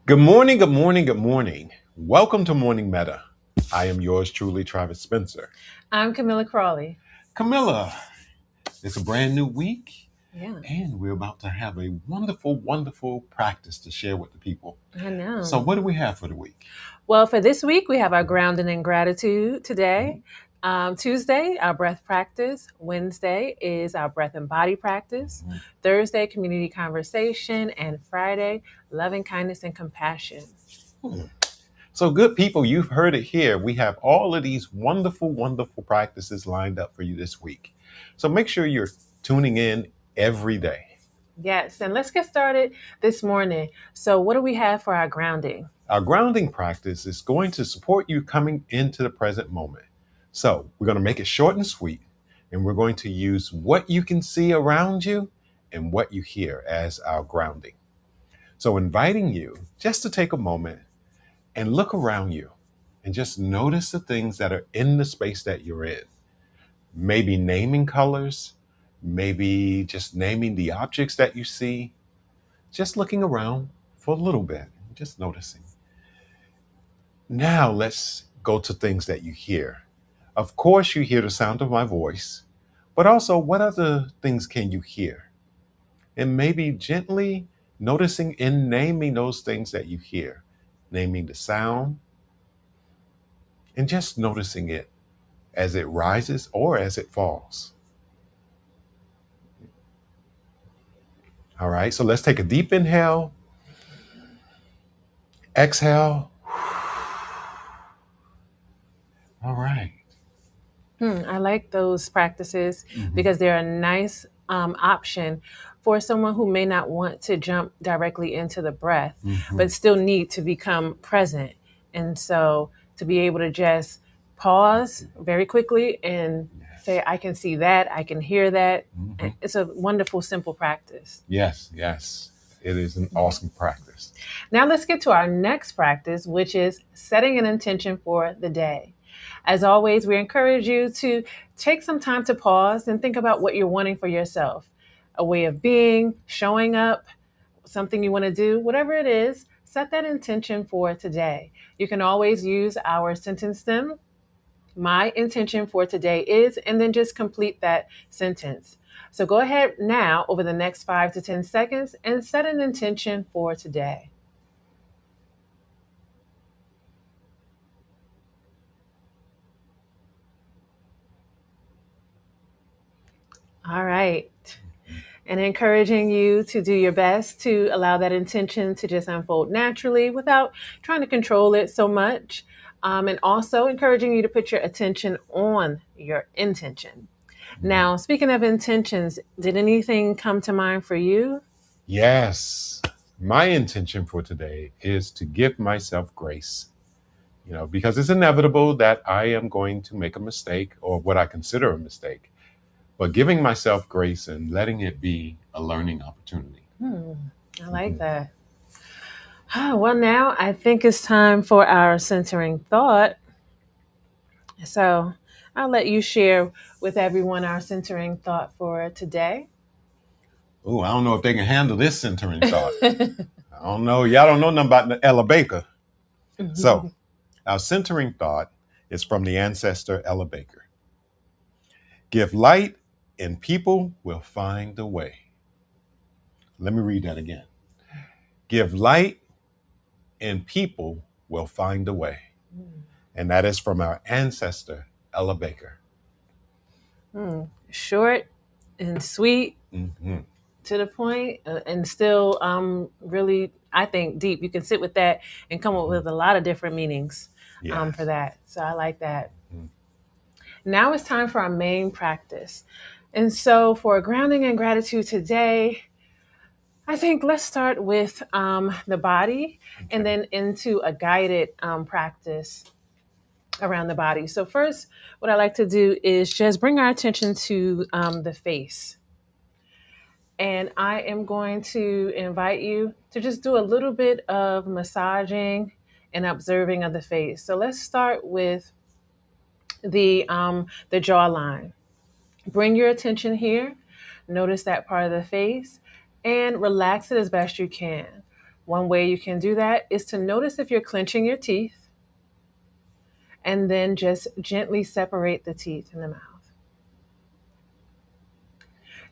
Good morning, good morning, good morning. Welcome to Morning Meta. I am yours truly, Travis Spencer. I'm Camilla Crawley. Camilla, it's a brand new week, Yeah, and we're about to have a wonderful, wonderful practice to share with the people. I So, know. what do we have for the week? Well, for this week, we have our grounding in gratitude today. Tuesday, our breath practice. Wednesday is our breath and body practice. Mhm. Thursday, community conversation. And Friday, loving kindness and compassion. Hmm. So, good people, you've heard it here. We have all of these wonderful, wonderful practices lined up for you this week. So, make sure you're tuning in every day. Yes, and let's get started this morning. So, what do we have for our grounding? Our grounding practice is going to support you coming into the present moment. So, we're going to make it short and sweet, and we're going to use what you can see around you and what you hear as our grounding. So, inviting you just to take a moment and look around you and just notice the things that are in the space that you're in. Maybe naming colors, maybe just naming the objects that you see, just looking around for a little bit, just noticing. Now let's go to things that you hear. Of course, you hear the sound of my voice, but also what other things can you hear? And maybe gently noticing and naming those things that you hear, naming the sound, and just noticing it as it rises or as it falls. All right, so let's take a deep inhale, exhale. All right. I like those practices Mhm. because they're a nice option for someone who may not want to jump directly into the breath, but Mhm. still need to become present. And so to be able to just pause very quickly and Yes. say, I can see that, I can hear that. Mhm. It's a wonderful, simple practice. Yes, yes. It is an awesome practice. Now let's get to our next practice, which is setting an intention for the day. As always, we encourage you to take some time to pause and think about what you're wanting for yourself. A way of being, showing up, something you want to do, whatever it is, set that intention for today. You can always use our sentence stem. My intention for today is, and then just complete that sentence. So go ahead now over the next 5 to 10 seconds and set an intention for today. All right. And encouraging you to do your best to allow that intention to just unfold naturally without trying to control it so much. And also encouraging you to put your attention on your intention. Mhm. Now, speaking of intentions, did anything come to mind for you? Yes. My intention for today is to give myself grace, because it's inevitable that I am going to make a mistake or what I consider a mistake, but giving myself grace and letting it be a learning opportunity. Hmm, I like Mhm. that. Well, now I think it's time for our centering thought. So I'll let you share with everyone our centering thought for today. Oh, I don't know if they can handle this centering thought. I don't know. Y'all don't know nothing about Ella Baker. So, our centering thought is from the ancestor Ella Baker. Give light and people will find a way. Let me read that again. Give light and people will find a way. And that is from our ancestor Ella Baker. Short and sweet, Hmm. to the point, and still really, I think, deep. You can sit with that and come up Hmm. with a lot of different meanings for Yes. that. So I like that. Mhm. Now it's time for our main practice. And so for grounding and gratitude today, I think let's start with the body and Okay. then into a guided practice around the body. So, first, what I like to do is just bring our attention to the face. And I am going to invite you to just do a little bit of massaging and observing of the face. So, let's start with the jawline. Bring your attention here. Notice that part of the face and relax it as best you can. One way you can do that is to notice if you're clenching your teeth and then just gently separate the teeth in the mouth.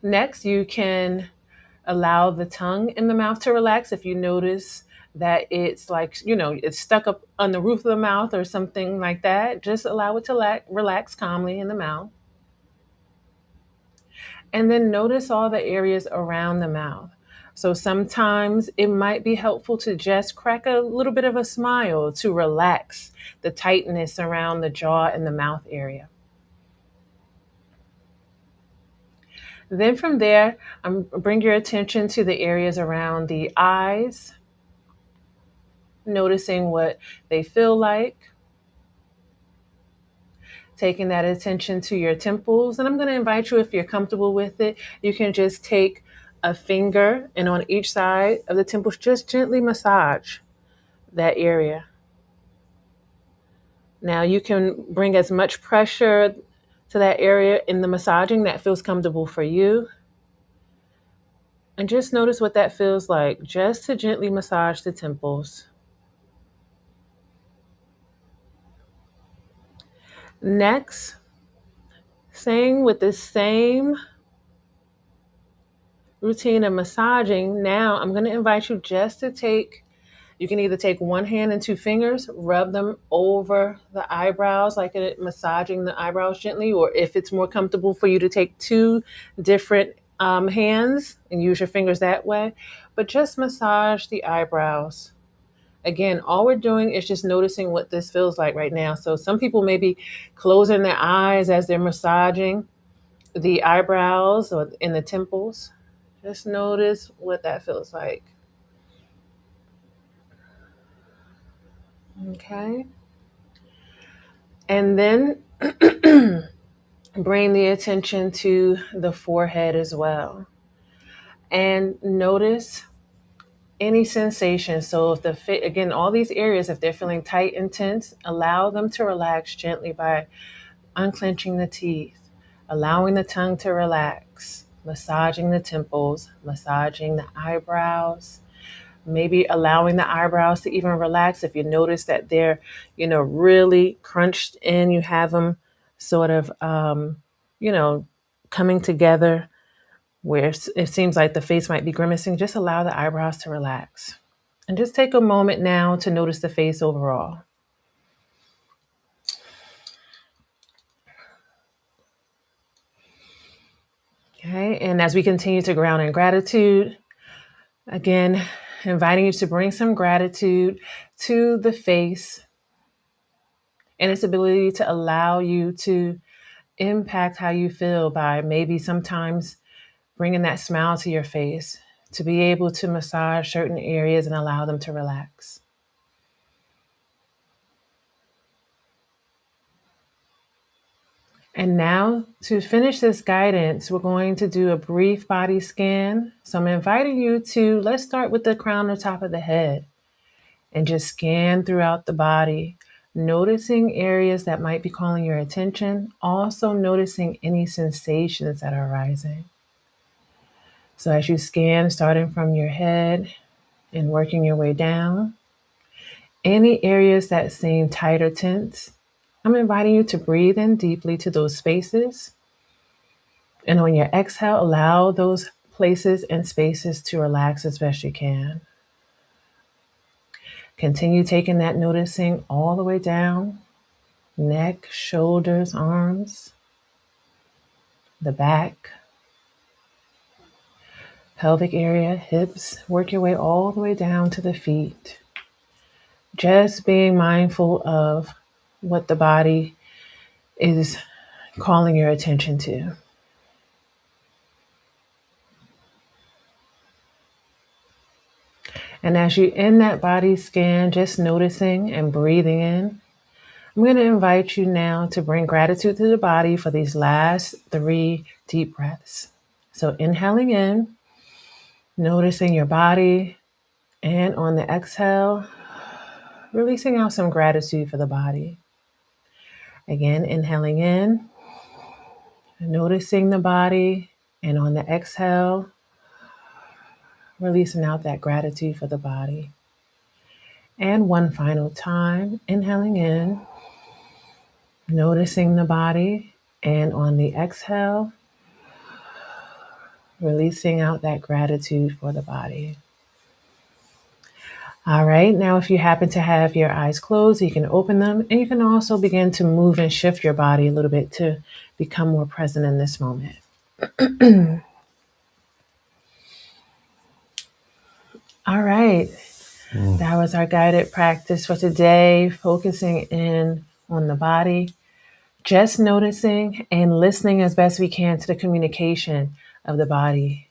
Next, you can allow the tongue in the mouth to relax. If you notice that it's like, it's stuck up on the roof of the mouth or something like that, just allow it to relax calmly in the mouth. And then notice all the areas around the mouth. So sometimes it might be helpful to just crack a little bit of a smile to relax the tightness around the jaw and the mouth area. Then from there, bring your attention to the areas around the eyes, noticing what they feel like, taking that attention to your temples. And I'm going to invite you, if you're comfortable with it, you can just take a finger and on each side of the temples, just gently massage that area. Now you can bring as much pressure to that area in the massaging that feels comfortable for you. And just notice what that feels like, just to gently massage the temples. Next, saying with the same routine of massaging, now I'm going to invite you just to you can either take one hand and two fingers, rub them over the eyebrows, like massaging the eyebrows gently, or if it's more comfortable for you to take two different hands and use your fingers that way, but just massage the eyebrows. Again, all we're doing is just noticing what this feels like right now. So some people may be closing their eyes as they're massaging the eyebrows or in the temples. Just notice what that feels like. Okay. And then bring the attention to the forehead as well. And notice any sensation. So if again, all these areas, if they're feeling tight and tense, allow them to relax gently by unclenching the teeth, allowing the tongue to relax, massaging the temples, massaging the eyebrows, maybe allowing the eyebrows to even relax. If you notice that they're, really crunched in, you have them sort of, coming together where it seems like the face might be grimacing, just allow the eyebrows to relax. And just take a moment now to notice the face overall. Okay, and as we continue to ground in gratitude, again, inviting you to bring some gratitude to the face and its ability to allow you to impact how you feel by maybe sometimes bringing that smile to your face, to be able to massage certain areas and allow them to relax. And now, to finish this guidance, we're going to do a brief body scan. So I'm inviting you to, let's start with the crown or top of the head and just scan throughout the body, noticing areas that might be calling your attention, also noticing any sensations that are arising. So as you scan, starting from your head and working your way down, any areas that seem tight or tense, I'm inviting you to breathe in deeply to those spaces. And on your exhale, allow those places and spaces to relax as best you can. Continue taking that noticing all the way down, neck, shoulders, arms, the back, pelvic area, hips. Work your way all the way down to the feet. Just being mindful of what the body is calling your attention to. And as you end that body scan, just noticing and breathing in, I'm going to invite you now to bring gratitude to the body for these last 3 deep breaths. So inhaling in, noticing your body, and on the exhale, releasing out some gratitude for the body. Again, inhaling in, noticing the body, and on the exhale, releasing out that gratitude for the body. And one final time, inhaling in, noticing the body, and on the exhale, releasing out that gratitude for the body. All right, now if you happen to have your eyes closed, you can open them, and you can also begin to move and shift your body a little bit to become more present in this moment. All right, that was our guided practice for today, focusing in on the body, just noticing and listening as best we can to the communication of the body,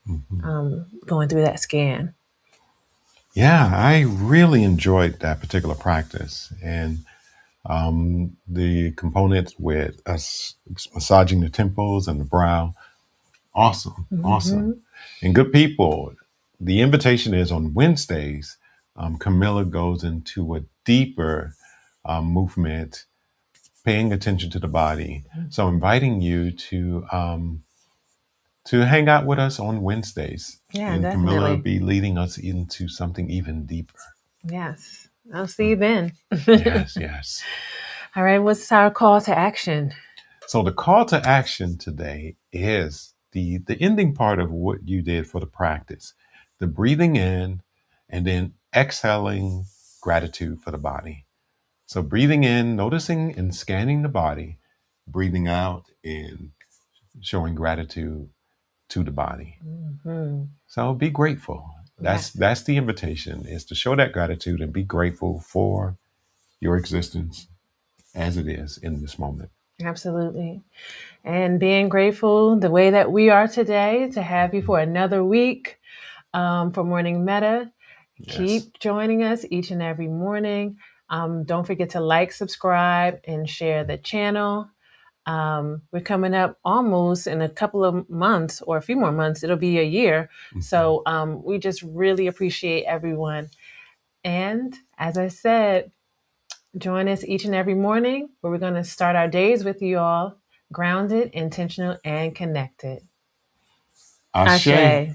going through that scan. Yeah, I really enjoyed that particular practice. And the components with us massaging the temples and the brow. Awesome. Awesome. And good people, the invitation is on Wednesdays. Camilla goes into a deeper movement, paying attention to the body. So inviting you to hang out with us on Wednesdays. Yeah, And Camilla will definitely. be leading us into something even deeper. Yes, I'll see you then. Yes, yes. All right, what's our call to action? So the call to action today is the ending part of what you did for the practice, the breathing in and then exhaling gratitude for the body. So breathing in, noticing and scanning the body, breathing out and showing gratitude to the body. Mm-hmm. So be grateful. Yes, That's the invitation, is to show that gratitude and be grateful for your existence as it is in this moment. absolutely. And being grateful the way that we are today to have you for another week for Morning Metta. Yes. Keep joining us each and every morning. Don't forget to like, subscribe, and share the channel. We're coming up almost in a couple of months or a few more months. It'll be a year. So we just really appreciate everyone. And as I said, join us each and every morning where we're going to start our days with you all grounded, intentional, and connected. Ashe. Ashe.